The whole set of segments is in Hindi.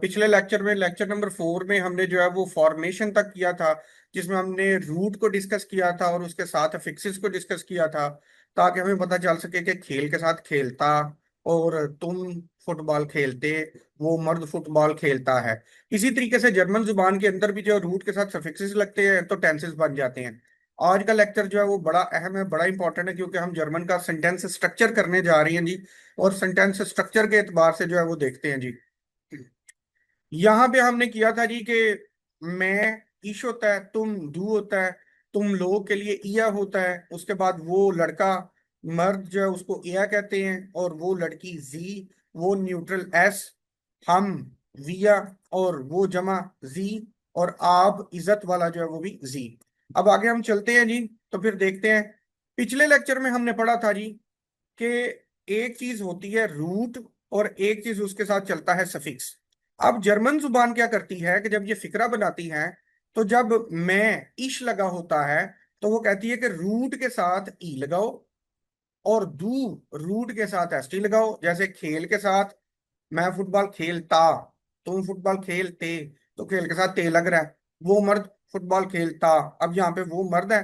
पिछले लेक्चर में लेक्चर नंबर 4 में हमने जो है वो फॉर्मेशन तक किया था, जिसमें हमने रूट को डिस्कस किया था और उसके साथ फिक्सेस को डिस्कस किया था, ताकि हमें पता चल सके कि खेल के साथ खेलता और तुम फुटबॉल खेलते, वो मर्द फुटबॉल खेलता है। इसी तरीके से जर्मन जुबान के अंदर भी जो रूट के साथ सफिक्सेस लगते हैं तो टेंसेस बन जाते हैं। आज का लेक्चर जो है वो बड़ा अहम है, बड़ा इंपॉर्टेंट है, क्योंकि हम जर्मन का सेंटेंस स्ट्रक्चर करने जा रही हैं जी। और सेंटेंस स्ट्रक्चर के एतबार से जो है वो देखते हैं जी। यहां पे हमने किया था जी कि मैं ईश होता है, तुम दू होता है, तुम लोग के लिए इया होता है, उसके बाद वो लड़का मर्द जो है उसको इया कहते हैं, और वो लड़की जी, वो न्यूट्रल एस, हम विया, और वो जमा जी, और आप इज्जत वाला जो है वो भी जी। अब आगे हम चलते हैं जी। तो फिर देखते हैं, पिछले लेक्चर में हमने पढ़ा था जी कि एक चीज होती है रूट और एक चीज उसके साथ चलता है सफिक्स। अब जर्मन जुबान क्या करती है कि जब ये फिक्रा बनाती है, तो जब मैं इश लगा होता है तो वो कहती है कि रूट के साथ ई लगाओ, और दू रूट के साथ एस टी लगाओ। जैसे खेल के साथ मैं फुटबॉल खेलता, तुम फुटबॉल खेलते, तो खेल के साथ ते लग रहा है। वो मर्द फुटबॉल खेलता, अब यहाँ पे वो मर्द है,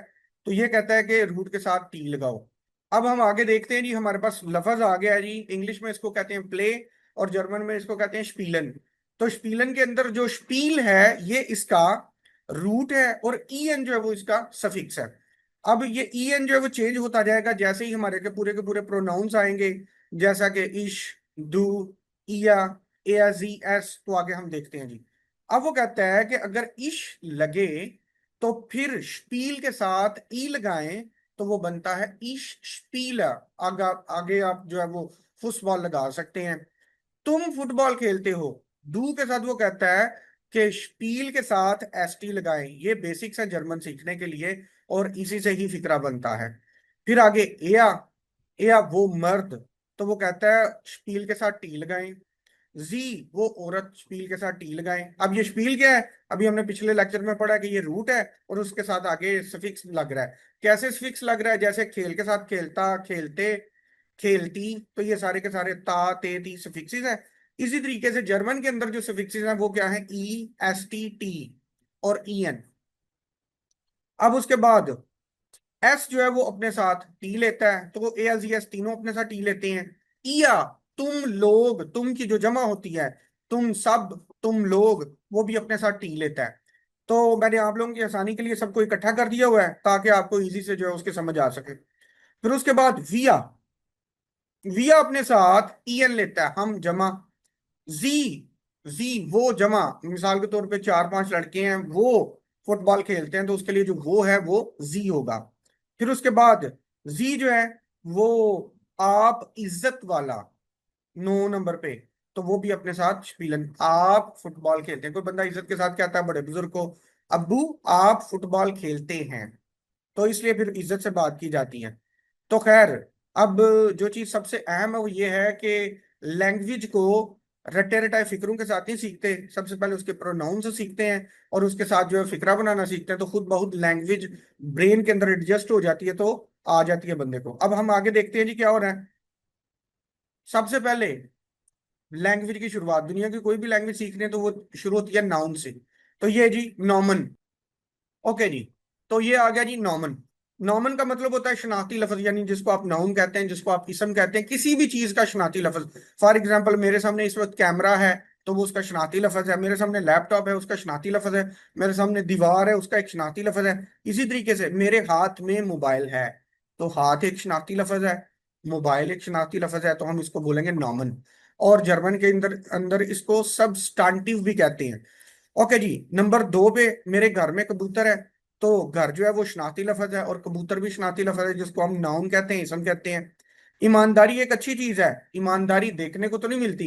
तो ये कहता है कि रूट के साथ टी लगाओ। अब हम आगे देखते हैं जी, हमारे पास लफज आ गया है जी। इंग्लिश में इसको कहते हैं प्ले, और जर्मन में इसको कहते हैं स्पीलन। तो स्पीलन के अंदर जो स्पील है ये इसका रूट है, और ई एन जो है वो इसका सफिक्स है। अब ये ई एन जो है वो चेंज होता जाएगा जैसे ही हमारे के पूरे प्रोनाउंस आएंगे, जैसा कि इश, डू, इया, ए जी एस। तो आगे हम देखते हैं जी। अब वो कहता है कि अगर इश लगे तो फिर स्पील के साथ ई लगाएं, तो वो बनता है इश स्पील। आगे आगे आप जो है वो फुटबॉल लगा सकते हैं। तुम फुटबॉल खेलते हो, डू के साथ वो कहता है कि स्पील के साथ एस टी लगाएं। ये बेसिक्स है जर्मन सीखने के लिए, और इसी से ही फिक्रा बनता है। फिर आगे एया, एया वो मर्द, तो वो कहता है स्पील के साथ टी लगाएं। जी वो औरत, स्पील के साथ टी लगाएं। अब ये स्पील क्या है, अभी हमने पिछले लेक्चर में पढ़ा कि ये रूट है और उसके साथ आगे सफिक्स लग रहा है। कैसे सफिक्स लग रहा है, जैसे खेल के साथ खेलता, खेलते, खेलती, तो ये सारे के सारे ता ते ती सफिक्सेस है। इसी तरीके से जर्मन के अंदर जो सफिक्सेस हैं वो क्या है, ई, एस टी, टी और ई एन। अब उसके बाद एस जो है वो अपने साथ टी लेता है, तो वो ए एस, एस तीनों अपने साथ टी लेते हैं। इया तुम लोग, तुम की जो जमा होती है, तुम सब, तुम लोग, वो भी अपने साथ टी लेता है। तो मैंने आप लोगों की आसानी के लिए सबको इकट्ठा कर दिया हुआ है ताकि आपको इजी से जो है उसके समझ आ सके। फिर उसके बाद विया, विया अपने साथ ईएन लेता है, हम जमा। जी, जी वो जमा, मिसाल के तौर पे 4-5 लड़के हैं, वो फुटबॉल खेलते हैं, तो उसके लिए जो वो है वो जी होगा। फिर उसके बाद जी जो है वो आप इज्जत वाला, 9 नंबर पे, तो वो भी अपने साथ स्पीलन। आप फुटबॉल खेलते हैं, कोई बंदा इज्जत के साथ कहता है बड़े बुजुर्ग को, अब्बू आप फुटबॉल खेलते हैं, तो इसलिए फिर इज्जत से बात की जाती है। तो खैर, अब जो चीज सबसे अहम है वो ये है कि लैंग्वेज को रटे रटाए फिक्रों के साथ नहीं सीखते, सबसे पहले उसके प्रोनाउन से सीखते हैं, और उसके साथ जो है फिक्रा बनाना सीखते हैं, तो खुद बहुत लैंग्वेज ब्रेन के अंदर एडजस्ट हो जाती है, तो आ जाती है बंदे को। अब हम आगे देखते हैं जी क्या हो रहा है। सबसे पहले लैंग्वेज की शुरुआत, दुनिया की कोई भी लैंग्वेज सीखने तो वो शुरू होती है नाउन से। तो ये जी नॉमन, ओके जी। तो ये आ गया जी नॉमन। नॉमन का मतलब होता है शनाख्ती लफ्ज, यानी जिसको आप नाउन कहते हैं, जिसको आप इसम कहते हैं, किसी भी चीज का शनाख्ती लफ्ज। फॉर एग्जांपल मेरे सामने इस वक्त कैमरा है, तो वो उसका शनाख्ती लफ्ज है। मेरे सामने लैपटॉप है, उसका शनाख्ती लफ्ज है। मेरे सामने दीवार है, उसका एक शनाख्ती लफ्ज है। इसी तरीके से मेरे हाथ में मोबाइल है, तो हाथ एक शनाख्ती लफ्ज है, मोबाइल एक शनाख्ती लफ्ज है, तो हम इसको बोलेंगे नॉमन। और जर्मन के अंदर अंदर इसको सबस्टांटिव भी कहते हैं। ओके जी। नंबर 2 पे मेरे घर में कबूतर है, तो घर जो है वो शनाख्ती लफ्ज है, और कबूतर भी शनाख्ती लफ्ज है, जिसको हम नाउन कहते हैं, इसम कहते हैं। ईमानदारी एक अच्छी चीज है। ईमानदारी देखने को तो नहीं मिलती,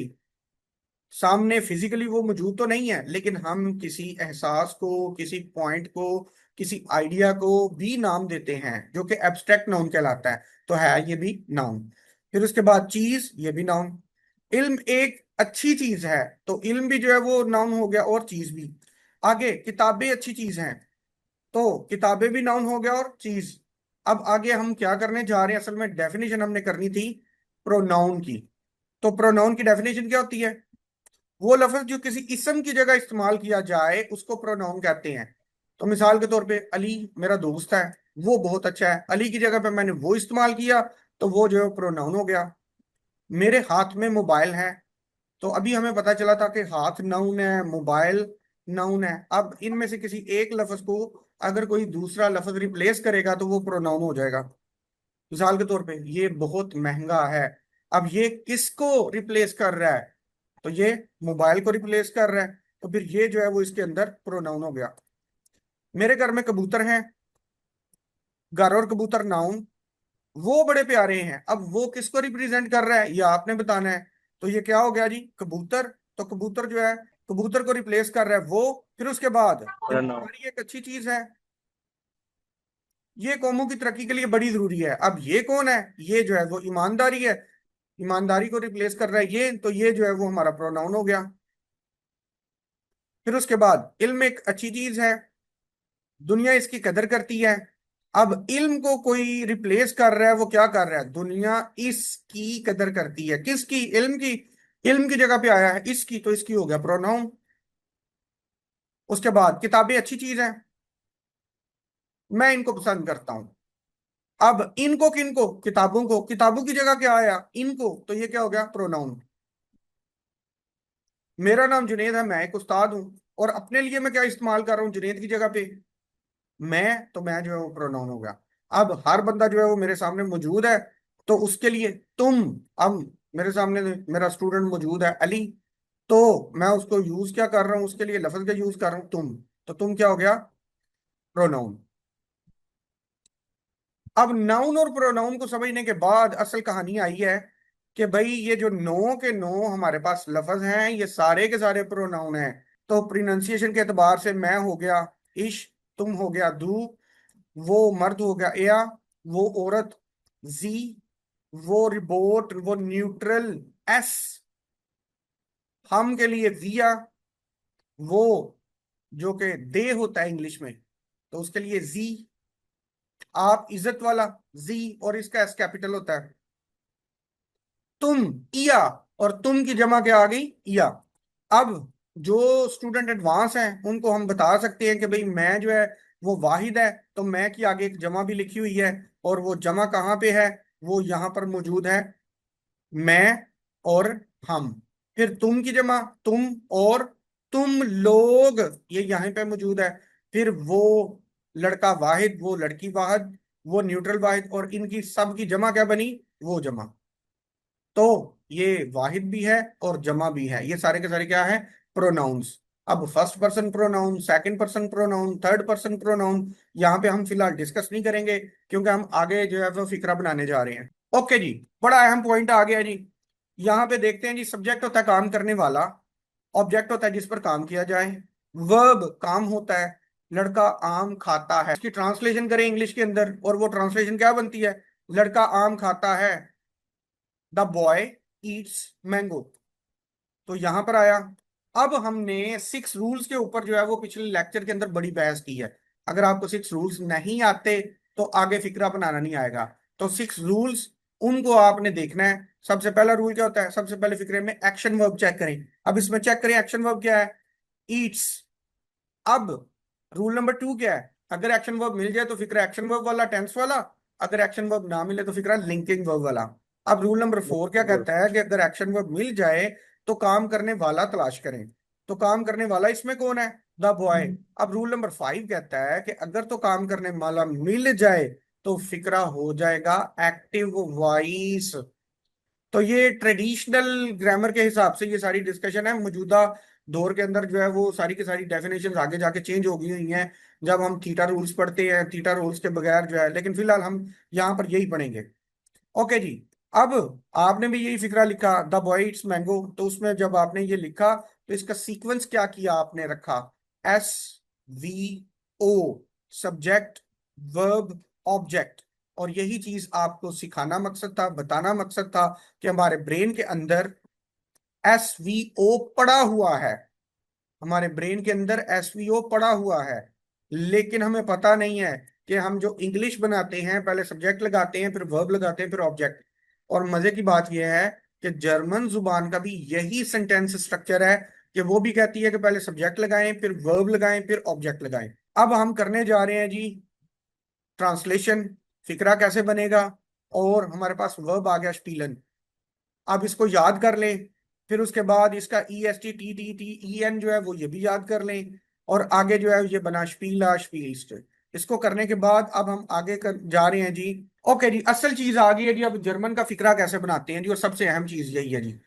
सामने फिजिकली वो मौजूद तो नहीं है, लेकिन हम किसी एहसास को, किसी पॉइंट को, किसी आइडिया को भी नाम देते हैं, जो कि एब्स्ट्रैक्ट नाउन कहलाता है, तो है ये भी नाउन। फिर उसके बाद चीज, ये भी नाउन। इल्म एक अच्छी चीज है, तो इल्म भी जो है वो नाउन हो गया, और चीज भी। आगे किताबें अच्छी चीज हैं, तो किताबें भी नाउन हो गया और चीज। अब आगे हम क्या करने जा रहे हैं, असल में डेफिनेशन हमने करनी थी प्रोनाउन की। तो प्रोनाउन की डेफिनेशन क्या होती है, वो लफ्ज जो किसी इसम की जगह इस्तेमाल किया जाए उसको प्रोनाउन कहते हैं। तो मिसाल के तौर पे अली मेरा दोस्त है, वो बहुत अच्छा है, अली की जगह पे मैंने वो इस्तेमाल किया, तो वो जो है प्रोनाउन हो गया। मेरे हाथ में मोबाइल है, तो अभी हमें पता चला था कि हाथ नाउन है, मोबाइल नाउन है। अब इनमें से किसी एक लफ्ज को अगर कोई दूसरा लफ्ज रिप्लेस करेगा तो वो प्रोनाउन हो जाएगा। मिसाल के तौर पे ये बहुत महंगा है, अब ये किसको रिप्लेस कर रहा है? तो ये मोबाइल को रिप्लेस कर रहा है, तो फिर ये जो है वो इसके अंदर प्रोनाउन हो गया। मेरे घर में कबूतर हैं, घर और कबूतर नाउन, वो बड़े प्यारे हैं, अब वो किसको रिप्रेजेंट कर रहा है ये आपने बताना है। तो ये क्या हो गया जी? कबूतर। तो कबूतर जो है, कबूतर को रिप्लेस कर रहा है वो। फिर उसके बाद प्रोनाउन। ईमानदारी एक अच्छी चीज है, ये कौमों की तरक्की के लिए बड़ी जरूरी है। अब ये कौन है? ये जो है वो ईमानदारी है, ईमानदारी को रिप्लेस कर रहा है ये, तो ये जो है वो हमारा प्रोनाउन हो गया। फिर उसके बाद इल्म एक अच्छी चीज है, दुनिया इसकी कदर करती है। अब इल्म को कोई रिप्लेस कर रहा है, वो क्या कर रहा है? दुनिया इसकी कदर करती है, किसकी? इल्म की। इल्म की जगह पे आया है इसकी, तो इसकी हो गया प्रोनाउन। उसके बाद किताबें अच्छी चीज है, मैं इनको पसंद करता हूं। अब इनको किनको? किताबों को। किताबों की जगह क्या आया? इनको, तो ये क्या हो गया? प्रोनाउन। मेरा नाम जुनेद है, मैं एक उस्ताद हूं, और अपने लिए मैं क्या इस्तेमाल कर रहा हूं जुनेद की जगह पे? मैं, तो मैं जो है वो प्रोनाउन हो गया। अब हर बंदा जो है वो मेरे सामने मौजूद है, तो उसके लिए तुम। अब मेरे सामने मेरा स्टूडेंट मौजूद है अली, तो मैं उसको यूज क्या कर रहा हूँ? उसके लिए लफ्ज का यूज कर रहा हूँ तुम। तो तुम क्या हो गया? प्रोनाउन। अब नाउन और प्रोनाउन को समझने के बाद असल कहानी आई है कि भाई ये जो नो के नो हमारे पास लफ्ज हैं, ये सारे के सारे प्रोनाउन हैं। तो प्रोनाउंसिएशन के एतबार से मैं हो गया इश, तुम हो गया दू, वो मर्द हो गया एया, वो औरत जी, वो रिबोट, वो न्यूट्रल एस, हम के लिए विया, वो जो कि दे होता है इंग्लिश में, तो उसके लिए जी, आप इज्जत वाला जी, और इसका एस कैपिटल होता है। तुम इया, और तुम की जमा क्या आ गई? इया। अब जो स्टूडेंट एडवांस हैं उनको हम बता सकते हैं कि भाई मैं जो है वो वाहिद है, तो मैं की आगे एक जमा भी लिखी हुई है, और वो जमा कहाँ पे है? वो यहाँ पर मौजूद है, मैं और हम। फिर तुम की जमा तुम और तुम लोग, ये यहाँ पे मौजूद है। फिर वो लड़का वाहिद, वो लड़की वाहिद, वो न्यूट्रल वाहिद, और इनकी सब की जमा क्या बनी? वो जमा। तो ये वाहिद भी है और जमा भी है, ये सारे के सारे क्या है? प्रोनाउंस। अब first person pronoun, second person pronoun, third person pronoun, यहाँ पे हम फिलहाल डिस्कस नहीं करेंगे, क्योंकि हम आगे जो है वो फिक्रा बनाने जा रहे हैं। ओके जी, बड़ा अहम पॉइंट आ गया जी। यहाँ पे देखते हैं जी, सब्जेक्ट होता है काम करने वाला, ऑब्जेक्ट होता है जिस पर काम किया जाए, वर्ब काम होता है, लड़का आम खाता है, इसकी ट्रांसलेशन करें इंग्लिश के अंदर, और वो ट्रांसलेशन क्या बनती है? लड़का आम खाता है, द बॉय ईट्स मैंगो। तो यहां पर आया। अब हमने सिक्स रूल्स के ऊपर जो है वो पिछले लेक्चर के अंदर बड़ी बहस की है। अगर आपको सिक्स रूल्स नहीं आते तो आगे फिक्रा बनाना नहीं आएगा। तो सिक्स रूल्स, उनको आपने देखना है। सबसे पहला रूल क्या होता है? सबसे पहले फिक्रे में एक्शन वर्ब चेक करें। अब इसमें चेक करें एक्शन वर्ब क्या है? ईट्स। अब रूल नंबर टू क्या है? अगर एक्शन वर्ब मिल जाए तो फिक्रा एक्शन वर्ब वाला, टेंस वाला। अगर एक्शन वर्ब ना मिले तो फिक्रा लिंकिंग वर्ब वाला। अब रूल नंबर फोर क्या कहता है कि अगर एक्शन वर्ब मिल जाए तो काम करने वाला तलाश करें। तो काम करने वाला इसमें कौन है? The boy. अब रूल नंबर फाइव कहता है कि अगर तो काम करने वाला मिल जाए तो फिक्रा हो जाएगा एक्टिव वॉइस। तो ये ट्रेडिशनल ग्रामर के हिसाब से ये सारी डिस्कशन है। मौजूदा दौर के अंदर जो है वो सारी की सारी डेफिनेशन आगे जाके चेंज हो गई हुई हैं, जब हम थीटा रूल्स पढ़ते हैं, थीटा रूल्स के बगैर जो है, लेकिन फिलहाल हम यहाँ पर यही पढ़ेंगे। ओके जी। अब आपने भी यही फिक्रा लिखा, द बॉय इट्स मैंगो, तो उसमें जब आपने ये लिखा तो इसका सीक्वेंस क्या किया आपने? रखा S V O, subject verb object. और यही चीज आपको सिखाना मकसद था, बताना मकसद था कि हमारे ब्रेन के अंदर एस वी ओ पड़ा हुआ है, हमारे ब्रेन के अंदर एस वी ओ पड़ा हुआ है। लेकिन हमें पता नहीं है कि हम जो इंग्लिश बनाते हैं पहले सब्जेक्ट लगाते हैं, फिर वर्ब लगाते हैं, फिर ऑब्जेक्ट। और मजे की बात यह है कि जर्मन जुबान का भी यही सेंटेंस स्ट्रक्चर है कि वो भी कहती है कि पहले सब्जेक्ट लगाएं, फिर वर्ब लगाएं, फिर ऑब्जेक्ट लगाएं। अब हम करने जा रहे हैं जी ट्रांसलेशन, फिक्रा कैसे बनेगा। और हमारे पास वर्ब आ गया स्पीलन। अब इसको याद कर लें, फिर उसके बाद इसका E S T T T T E N जो है वो ये भी याद कर लें, और आगे जो है ये बना स्पीला स्पील्स्ट। इसको करने के बाद अब हम आगे जा रहे हैं जी। ओके जी, असल चीज आ गई है जी। अब जर्मन का फिक्रा कैसे बनाते हैं जी, और सबसे अहम चीज यही है जी।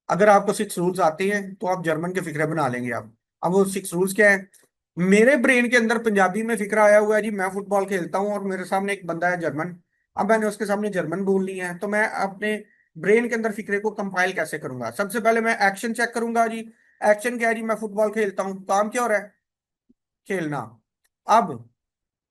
अगर आपको 6 रूल्स आते हैं तो आप जर्मन के फिक्रे बना लेंगे आप। अब वो 6 रूल्स क्या है। मेरे ब्रेन के अंदर पंजाबी में फिक्रा आया हुआ है जी, मैं फुटबॉल खेलता हूँ और मेरे सामने एक बंदा है जर्मन। अब मैंने उसके सामने जर्मन बोलनी है, तो मैं अपने ब्रेन के अंदर फिक्रे को कंपाइल कैसे करूंगा। सबसे पहले मैं एक्शन चेक करूंगा जी। एक्शन क्या है जी, मैं फुटबॉल खेलता हूँ, काम क्या हो रहा है, खेलना। अब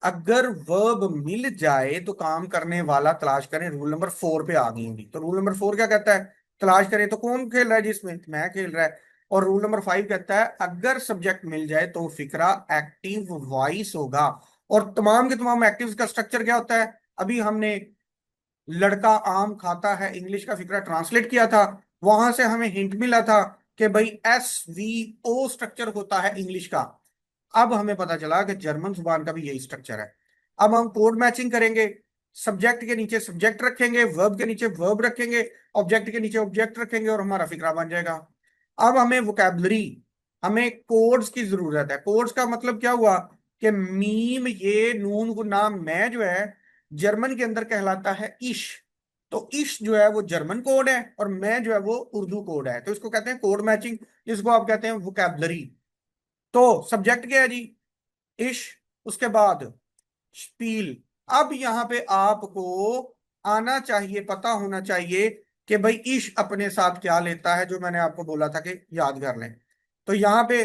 अगर वर्ब मिल जाए तो काम करने वाला तलाश करें। रूल नंबर 4 पे आ गई होंगी, तो रूल नंबर 4 क्या कहता है, तलाश करें तो कौन खेल रहा है जिसमें मैं खेल रहा है। और रूल नंबर 5 कहता है अगर सब्जेक्ट मिल जाए तो फिक्रा एक्टिव वॉइस होगा। और तमाम के तमाम एक्टिव का स्ट्रक्चर क्या होता है। अभी हमने लड़का आम खाता है इंग्लिश का फिक्रा ट्रांसलेट किया था, वहां से हमें हिंट मिला था कि भाई SVO स्ट्रक्चर होता है इंग्लिश का। अब हमें पता चला कि जर्मन जुबान का भी यही स्ट्रक्चर है। अब हम कोड मैचिंग करेंगे। सब्जेक्ट के नीचे सब्जेक्ट रखेंगे, वर्ब के नीचे वर्ब रखेंगे, ऑब्जेक्ट के नीचे ऑब्जेक्ट रखेंगे, और हमारा फिक्रा बन जाएगा। अब हमें वोकैबलरी, हमें कोड्स की जरूरत है। कोड्स का मतलब क्या हुआ कि मीम ये नून गुना मैं जो है जर्मन के अंदर कहलाता है इश। तो इश जो है वो जर्मन कोड है, और मैं जो है वो उर्दू कोड है, तो इसको कहते हैं कोड मैचिंग, जिसको आप कहते हैं वोकैबलरी। तो सब्जेक्ट क्या है जी, इश। उसके बाद स्पील। अब यहां पे आपको आना चाहिए, पता होना चाहिए कि भाई इश अपने साथ क्या लेता है, जो मैंने आपको बोला था कि याद कर लें। तो यहां पे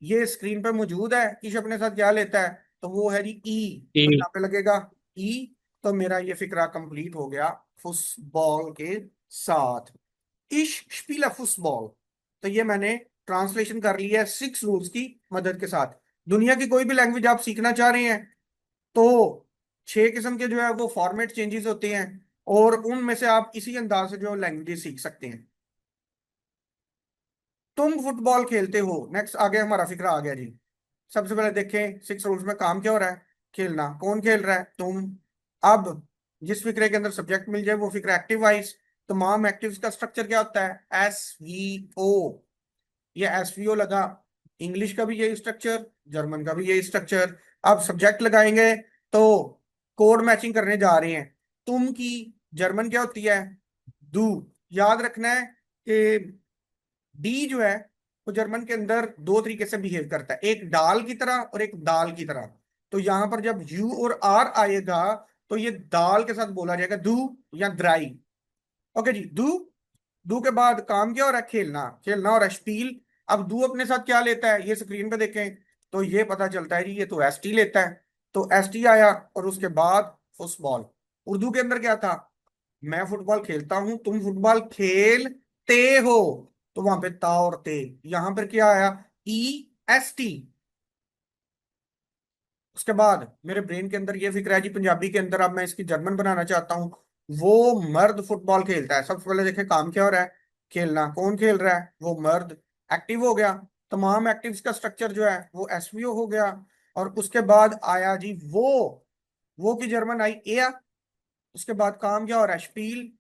ये स्क्रीन पे मौजूद है, इश अपने साथ क्या लेता है, तो वो है जी ई। तो ई। यहाँ पे लगेगा ई। तो मेरा ये फिक्रा कंप्लीट हो गया फुटबॉल के साथ। इश स्पीला फुटबॉल। तो ये मैंने ट्रांसलेशन कर लिया है 6 रूल्स की मदद के साथ। दुनिया की कोई भी लैंग्वेज आप सीखना चाह रहे हैं तो 6 किस्म के जो है वो फॉर्मेट चेंजेस होते हैं, और उनमें से आप इसी अंदाज से जो लैंग्वेज सीख सकते हैं। तुम फुटबॉल खेलते हो, नेक्स्ट आगे हमारा फिक्रा आ गया जी। सबसे पहले देखें 6 रूल्स में काम क्या हो रहा है, खेलना। कौन खेल रहा है, तुम। अब जिस फिक्रे के अंदर सब्जेक्ट मिल जाए वो फिक्रा एक्टिव वाइज। तमाम एक्टिव्स का स्ट्रक्चर क्या होता है, SVO। ये SVO लगा। इंग्लिश का भी यही स्ट्रक्चर, जर्मन का भी यही स्ट्रक्चर। अब सब्जेक्ट लगाएंगे तो कोड मैचिंग करने जा रहे हैं। तुम की जर्मन क्या होती है, दू। याद रखना है कि डी जो है वो जर्मन के अंदर 2 तरीके से बिहेव करता है, एक डाल की तरह और एक दाल की तरह। तो यहां पर जब यू और आर आएगा तो ये दाल के साथ बोला जाएगा दू या द्राई। ओके जी, दू। दू के बाद काम क्या हो रहा है, खेलना। खेलना और स्टील। अब दू अपने साथ क्या लेता है, ये स्क्रीन पे देखें तो ये पता चलता है जी, ये तो ST लेता है। तो ST आया, और उसके बाद फुटबॉल। उर्दू के अंदर क्या था, मैं फुटबॉल खेलता हूं, तुम फुटबॉल खेलते हो, तो वहां पे ता और ते। यहां पर क्या आया, EST। उसके बाद मेरे ब्रेन के अंदर ये फिक्र है जी, पंजाबी के अंदर अब मैं इसकी जर्मन बनाना चाहता हूँ। वो मर्द फुटबॉल खेलता है। सबसे पहले देखें काम क्या हो रहा है, खेलना। कौन खेल रहा है, वो मर्द। एक्टिव हो गया। तमाम एक्टिव्स का स्ट्रक्चर जो है वो SVO हो गया। और उसके बाद आया जी वो की जर्मन आई एया। उसके बाद काम क्या हो रहा है, स्पील।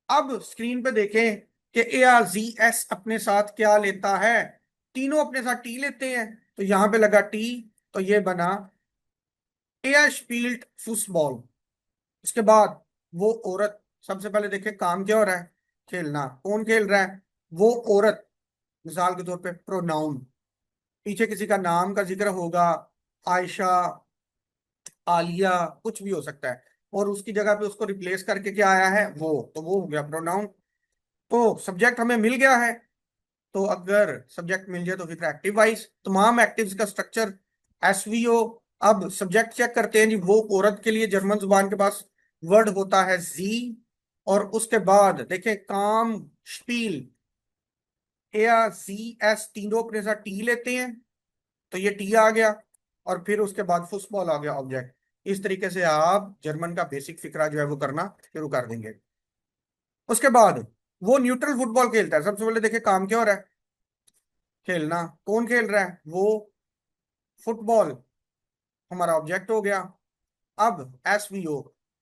अब स्क्रीन पे देखें कि ARZS अपने साथ क्या लेता है, तीनों अपने साथ टी लेते हैं। तो यहां पे लगा टी, तो ये बना एयर स्पील्ड फुटबॉल। उसके बाद वो औरत। सबसे पहले देखें काम क्या हो रहा है, खेलना। कौन खेल रहा है, वो औरत। मिसाल के तौर पे प्रोनाउन, पीछे किसी का नाम का जिक्र होगा, आयशा, आलिया, कुछ भी हो सकता है, और उसकी जगह पे उसको रिप्लेस करके क्या आया है, वो, तो वो हो गया प्रोनाउन। तो सब्जेक्ट हमें मिल गया है। तो अगर सब्जेक्ट मिल जाए तो फिर एक्टिव वाइज तमाम एक्टिव्स का स्ट्रक्चर SVO। अब सब्जेक्ट चेक करते हैं जी, वो औरत के लिए जर्मन जुबान के पास वर्ड होता है जी। और उसके बाद देखें काम स्पील, ARCS, तीनों अपने साथ टी लेते हैं, तो ये टी आ गया। और फिर उसके बाद फुटबॉल आ गया ऑब्जेक्ट। इस तरीके से आप जर्मन का बेसिक फिक्रा जो है वो करना शुरू कर देंगे। उसके बाद वो न्यूट्रल फुटबॉल खेलता है। सबसे पहले देखिए काम क्या हो रहा है, खेलना। कौन खेल रहा है, वो फुटबॉल हमारा ऑब्जेक्ट हो गया। अब एसवीओ,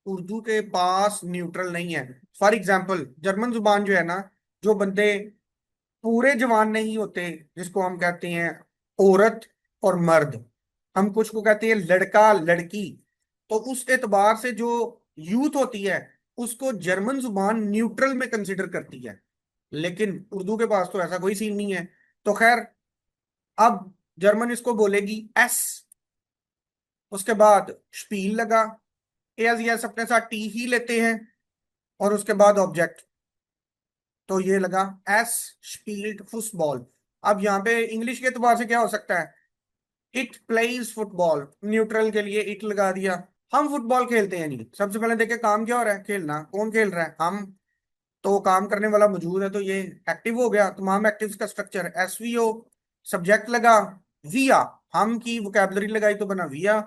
उर्दू के पास न्यूट्रल नहीं है। फॉर एग्जाम्पल जर्मन जुबान जो है ना, जो बंदे पूरे जवान नहीं होते, जिसको हम कहते हैं औरत और मर्द, हम कुछ को कहते हैं लड़का लड़की, तो उस एतबार से जो यूथ होती है उसको जर्मन जुबान न्यूट्रल में कंसिडर करती है। लेकिन उर्दू के पास तो ऐसा कोई सीन नहीं है। तो खैर, अब जर्मन इसको बोलेगी एस, उसके बाद स्पील लगा, एस यस अपने साथ टी ही लेते हैं, और उसके बाद ऑब्जेक्ट, तो ये लगा एस स्पील्ड फुटबॉल। अब यहाँ पे इंग्लिश के एतबार से क्या हो सकता है, इट प्लेज फुटबॉल, न्यूट्रल के लिए इट लगा दिया। हम फुटबॉल खेलते हैं नहीं। सबसे पहले देखे काम क्या हो रहा है, खेलना। कौन खेल रहा है, हम। तो काम करने वाला मौजूद है, तो ये एक्टिव हो गया। तमाम एक्टिव्स का स्ट्रक्चर एसवीओ, सब्जेक्ट लगा विया, हम की वोकैबुलरी लगाई तो बना विया,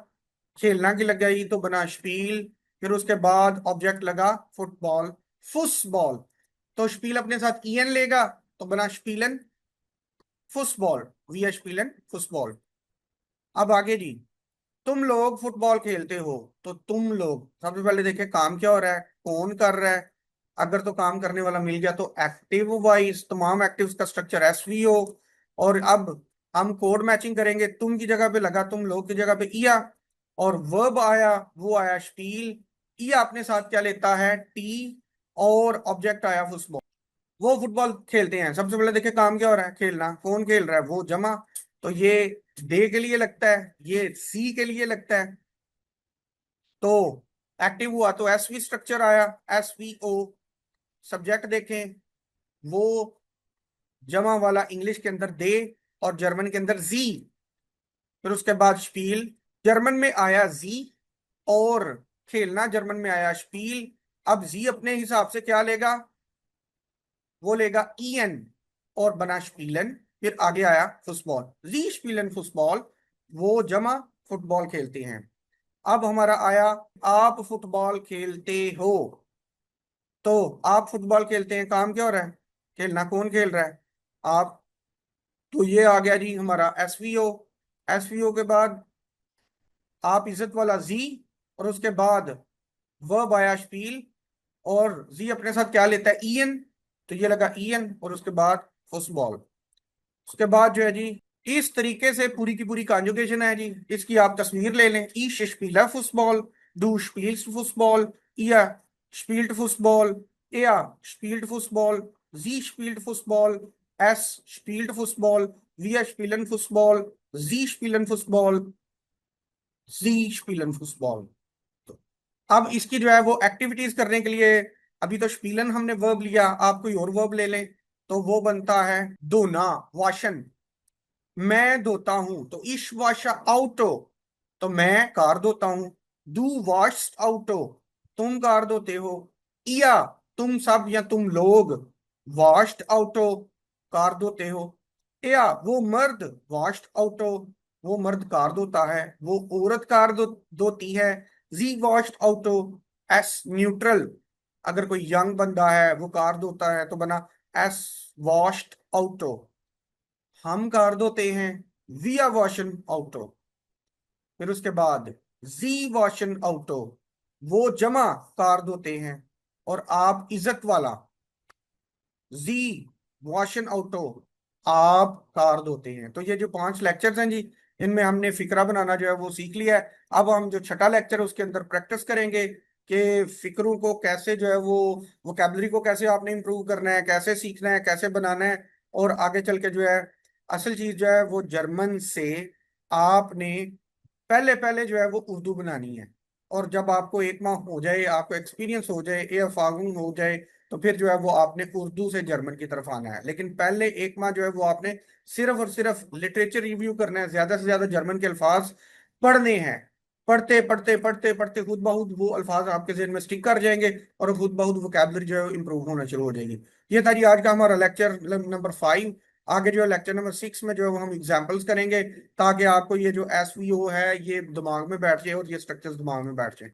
खेलना की लगाई तो बना स्पील, फिर उसके बाद ऑब्जेक्ट लगा फुटबॉल, फुसबॉल। तो स्पील अपने साथ ईएन लेगा तो बना स्पीलन फुटबॉल, विया स्पीलन फुटबॉल। अब आगे जी, तुम लोग फुटबॉल खेलते हो, तो तुम लोग सबसे पहले देखे काम क्या हो रहा है, कौन कर रहा है। अगर तो काम करने वाला मिल गया तो एक्टिव वाइज तमाम एक्टिव्स का स्ट्रक्चर एसवीओ। और अब हम कोड मैचिंग करेंगे, तुम की जगह पे लगा तुम लोग की जगह पे ईया, और वर्ब आया वो आया स्पील। ईया अपने साथ क्या लेता है, टी, और ऑब्जेक्ट आया फुटबॉल। वो फुटबॉल खेलते हैं। सबसे पहले देखिए काम क्या हो रहा है, खेलना। कौन खेल रहा है, वो जमा, तो ये डे के लिए लगता है, ये सी के लिए लगता है। तो एक्टिव हुआ तो एसवी स्ट्रक्चर आया, एसवीओ। सब्जेक्ट देखें, वो जमा वाला इंग्लिश के अंदर दे और जर्मन के अंदर जी, फिर उसके बाद स्पील, जर्मन में आया जी, और खेलना जर्मन में आया स्पील। अब जी अपने हिसाब से क्या लेगा, वो लेगा ईएन और बना स्पीलन, फिर आगे आया फुटबॉल, जी स्पीलन फुटबॉल। वो जमा फुटबॉल खेलते हैं। अब हमारा आया आप फुटबॉल खेलते हो, तो आप फुटबॉल खेलते हैं, काम क्या हो रहा है, खेलना। कौन खेल रहा है, आप। तो ये आ गया जी हमारा एसवीओ। एसवीओ के बाद आप इज्जत वाला जी, और उसके बाद वर्ब आया स्पील, और जी अपने साथ क्या लेता है, ईएन, तो ये लगा ईएन, और उसके बाद फुटबॉल। उसके बाद जो है जी, इस तरीके से पूरी की पूरी कॉन्जुगेशन है जी। इसकी आप तस्वीर ले लें, ich spiele Fußball, du spielst Fußball, ihr spielt Fußball, er spielt Fußball, sie spielt Fußball, es spielt Fußball, wir spielen Fußball, sie spielen Fußball, sie spielen Fußball। तो अब इसकी जो है वो एक्टिविटीज करने के लिए, अभी तो स्पीलन हमने वर्ब लिया, आप कोई और वर्ब ले लें, तो वो बनता है धोना, वाशन। मैं धोता हूं तो इश वाशा आउटो, तो मैं कार धोता हूं। डू वॉश आउटो, तुम कार धोते हो। या तुम सब या तुम लोग वॉश्ड आउटो, कार धोते हो। या वो मर्द वॉश्ड आउटो, वो मर्द कार धोता है, वो औरत कार धोती है। जी वॉश्ड आउटो, एस न्यूट्रल, अगर कोई यंग बंदा है वो कार धोता है तो बना एस वॉश्ड आउटो। हम कार धोते हैं, वी आर वॉशन आउटो। फिर उसके बाद जी वॉशन आउटो, वो जमा कार धोते हैं, और आप इज्जत वाला जी वॉशन आउटो, आप कार धोते हैं। तो ये जो 5 लेक्चर्स हैं जी, इनमें हमने फिक्रा बनाना जो है वो सीख लिया है। अब हम जो छठा लेक्चर है उसके अंदर प्रैक्टिस करेंगे कि फिक्रों को कैसे जो है वो वोकैबुलरी को कैसे आपने इंप्रूव करना है, कैसे सीखना है, कैसे बनाना है। और आगे चल के जो है असल चीज जो है वो जर्मन से आपने पहले पहले जो है वो उर्दू बनानी है। और जब आपको 1 माह हो जाए, आपको एक्सपीरियंस हो जाए, एफागुन हो जाए, तो फिर जो है वो आपने उर्दू से जर्मन की तरफ आना है। लेकिन पहले 1 माह जो है वो आपने सिर्फ और सिर्फ लिटरेचर रिव्यू करना है, ज्यादा से ज्यादा जर्मन के अल्फाज पढ़ने हैं। पढ़ते पढ़ते पढ़ते पढ़ते खुद ब खुद वो अल्फाज आपके जहन में स्टिक कर जाएंगे, और खुद ब खुद वोकैबुलरी जो है इंप्रूव होना शुरू हो जाएगी। ये था जी आज का हमारा लेक्चर नंबर 5। आगे जो है लेक्चर नंबर 6 में जो है वो हम एग्जाम्पल्स करेंगे, ताकि आपको ये जो एसवीओ है ये दिमाग में बैठ जाए और ये स्ट्रक्चर्स दिमाग में बैठ जाए।